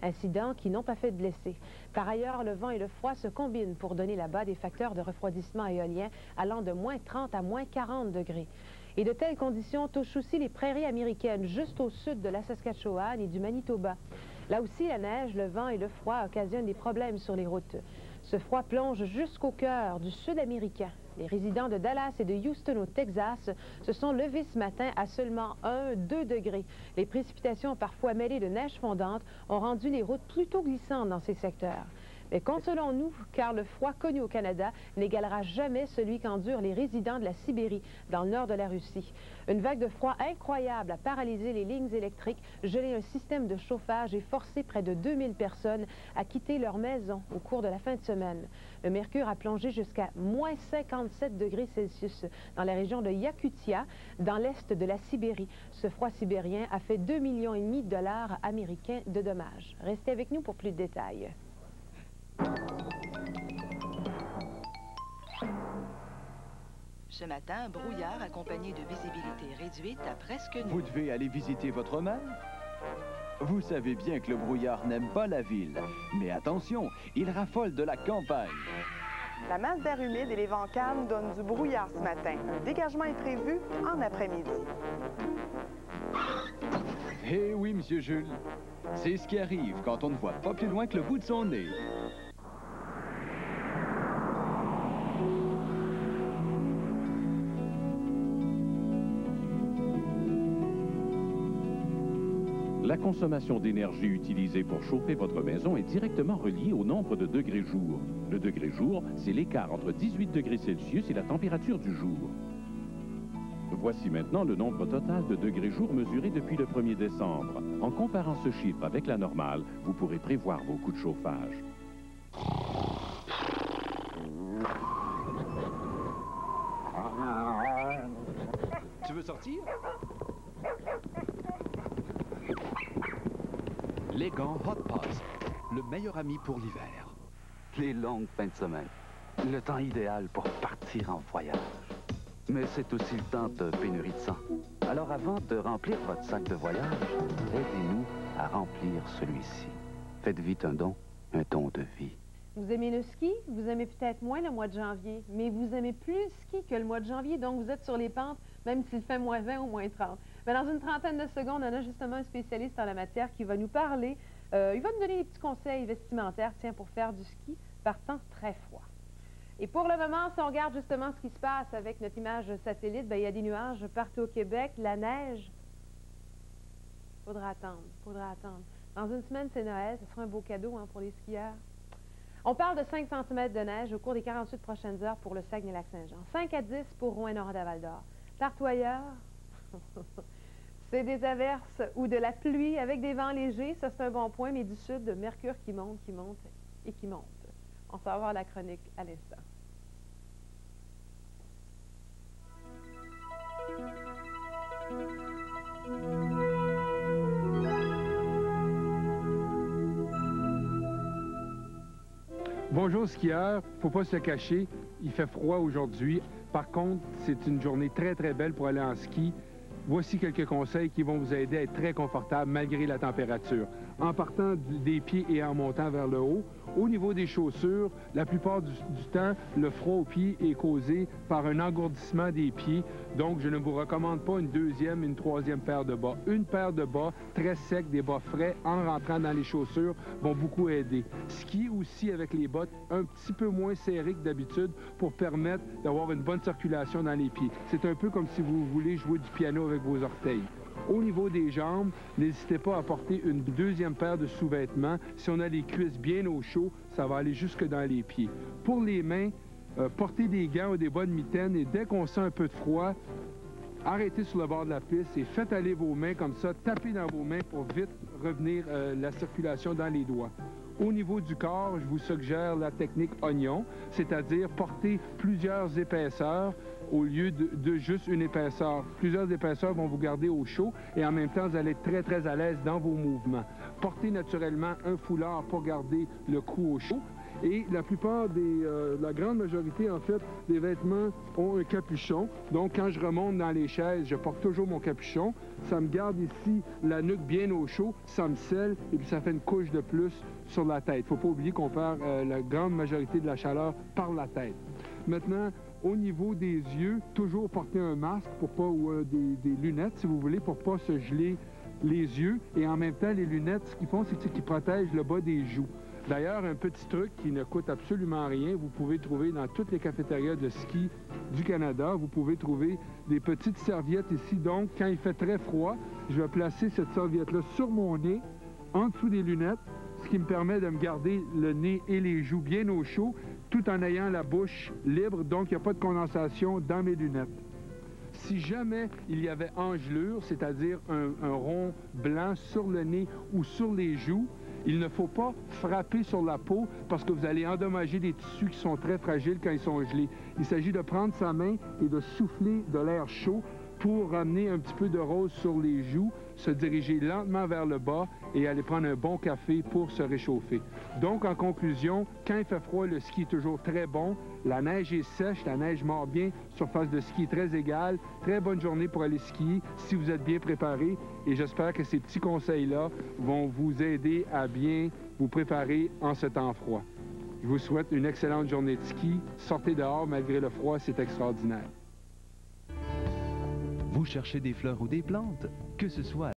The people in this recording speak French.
incidents qui n'ont pas fait de blessés. Par ailleurs, le vent et le froid se combinent pour donner là-bas des facteurs de refroidissement éolien allant de moins 30 à moins 40 degrés. Et de telles conditions touchent aussi les prairies américaines, juste au sud de la Saskatchewan et du Manitoba. Là aussi, la neige, le vent et le froid occasionnent des problèmes sur les routes. Ce froid plonge jusqu'au cœur du sud américain. Les résidents de Dallas et de Houston au Texas se sont levés ce matin à seulement 1-2 degrés. Les précipitations, parfois mêlées de neige fondante, ont rendu les routes plutôt glissantes dans ces secteurs. Mais consolons-nous, car le froid connu au Canada n'égalera jamais celui qu'endurent les résidents de la Sibérie, dans le nord de la Russie. Une vague de froid incroyable a paralysé les lignes électriques, gelé un système de chauffage et forcé près de 2000 personnes à quitter leur maison au cours de la fin de semaine. Le mercure a plongé jusqu'à moins 57 degrés Celsius dans la région de Yakutia, dans l'est de la Sibérie. Ce froid sibérien a fait 2,5 millions de dollars américains de dommages. Restez avec nous pour plus de détails. Ce matin, brouillard accompagné de visibilité réduite à presque nulle. Vous devez aller visiter votre mère? Vous savez bien que le brouillard n'aime pas la ville. Mais attention, il raffole de la campagne. La masse d'air humide et les vents calmes donnent du brouillard ce matin. Un dégagement est prévu en après-midi. Eh oui, Monsieur Jules. C'est ce qui arrive quand on ne voit pas plus loin que le bout de son nez. La consommation d'énergie utilisée pour chauffer votre maison est directement reliée au nombre de degrés jour. Le degré jour, c'est l'écart entre 18 degrés Celsius et la température du jour. Voici maintenant le nombre total de degrés jour mesurés depuis le 1er décembre. En comparant ce chiffre avec la normale, vous pourrez prévoir vos coûts de chauffage. Tu veux sortir? Les gants Hot Paws, le meilleur ami pour l'hiver. Les longues fins de semaine, le temps idéal pour partir en voyage. Mais c'est aussi le temps de pénurie de sang. Alors avant de remplir votre sac de voyage, aidez-nous à remplir celui-ci. Faites vite un don de vie. Vous aimez le ski? Vous aimez peut-être moins le mois de janvier, mais vous aimez plus le ski que le mois de janvier, donc vous êtes sur les pentes, même s'il fait moins 20 ou moins 30. Mais dans une trentaine de secondes, on a justement un spécialiste en la matière qui va nous parler. Il va nous donner des petits conseils vestimentaires, tiens, pour faire du ski par temps très froid. Et pour le moment, si on regarde justement ce qui se passe avec notre image satellite, bien, il y a des nuages partout au Québec, la neige. Faudra attendre, faudra attendre. Dans une semaine, c'est Noël, ce sera un beau cadeau pour les skieurs. On parle de 5 cm de neige au cours des 48 prochaines heures pour le Saguenay-Lac-Saint-Jean. 5 à 10 pour Rouyn-Noranda-Val-d'Or. Partout ailleurs, c'est des averses ou de la pluie avec des vents légers. Ça, c'est un bon point, mais du sud, de mercure qui monte et qui monte. On s'en va voir la chronique à l'instant. Bonjour skieurs, faut pas se le cacher, il fait froid aujourd'hui. Par contre, c'est une journée très très belle pour aller en ski. Voici quelques conseils qui vont vous aider à être très confortable malgré la température. En partant des pieds et en montant vers le haut, au niveau des chaussures, la plupart du temps, le froid aux pieds est causé par un engourdissement des pieds. Donc, je ne vous recommande pas une deuxième, une troisième paire de bas. Une paire de bas très secs, des bas frais, en rentrant dans les chaussures, vont beaucoup aider. Skier aussi avec les bottes un petit peu moins serrées que d'habitude pour permettre d'avoir une bonne circulation dans les pieds. C'est un peu comme si vous voulez jouer du piano avec vos orteils. Au niveau des jambes, n'hésitez pas à porter une deuxième paire de sous-vêtements. Si on a les cuisses bien au chaud, ça va aller jusque dans les pieds. Pour les mains, portez des gants ou des bonnes mitaines et dès qu'on sent un peu de froid, arrêtez sur le bord de la piste et faites aller vos mains comme ça, tapez dans vos mains pour vite revenir la circulation dans les doigts. Au niveau du corps, je vous suggère la technique oignon, c'est-à-dire porter plusieurs épaisseurs au lieu de juste une épaisseur. Plusieurs épaisseurs vont vous garder au chaud et en même temps, vous allez être très, très à l'aise dans vos mouvements. Portez naturellement un foulard pour garder le cou au chaud Et la plupart la grande majorité, en fait, des vêtements ont un capuchon. Donc, quand je remonte dans les chaises, je porte toujours mon capuchon. Ça me garde ici la nuque bien au chaud, ça me scelle et puis ça fait une couche de plus sur la tête. Il ne faut pas oublier qu'on perd la grande majorité de la chaleur par la tête. Maintenant, au niveau des yeux, toujours porter un masque pour pas, ou des lunettes, si vous voulez, pour pas se geler les yeux. Et en même temps, les lunettes, ce qu'ils font, c'est qu'ils protègent le bas des joues. D'ailleurs, un petit truc qui ne coûte absolument rien, vous pouvez trouver dans toutes les cafétérias de ski du Canada, vous pouvez trouver des petites serviettes ici. Donc, quand il fait très froid, je vais placer cette serviette-là sur mon nez, en dessous des lunettes, ce qui me permet de me garder le nez et les joues bien au chaud, tout en ayant la bouche libre, donc il n'y a pas de condensation dans mes lunettes. Si jamais il y avait engelure, c'est-à-dire un rond blanc sur le nez ou sur les joues, il ne faut pas frapper sur la peau parce que vous allez endommager des tissus qui sont très fragiles quand ils sont gelés. Il s'agit de prendre sa main et de souffler de l'air chaud pour ramener un petit peu de rose sur les joues, se diriger lentement vers le bas et aller prendre un bon café pour se réchauffer. Donc, en conclusion, quand il fait froid, le ski est toujours très bon. La neige est sèche, la neige mord bien, surface de ski très égale. Très bonne journée pour aller skier si vous êtes bien préparé. Et j'espère que ces petits conseils-là vont vous aider à bien vous préparer en ce temps froid. Je vous souhaite une excellente journée de ski. Sortez dehors malgré le froid, c'est extraordinaire. Vous cherchez des fleurs ou des plantes? Que ce soit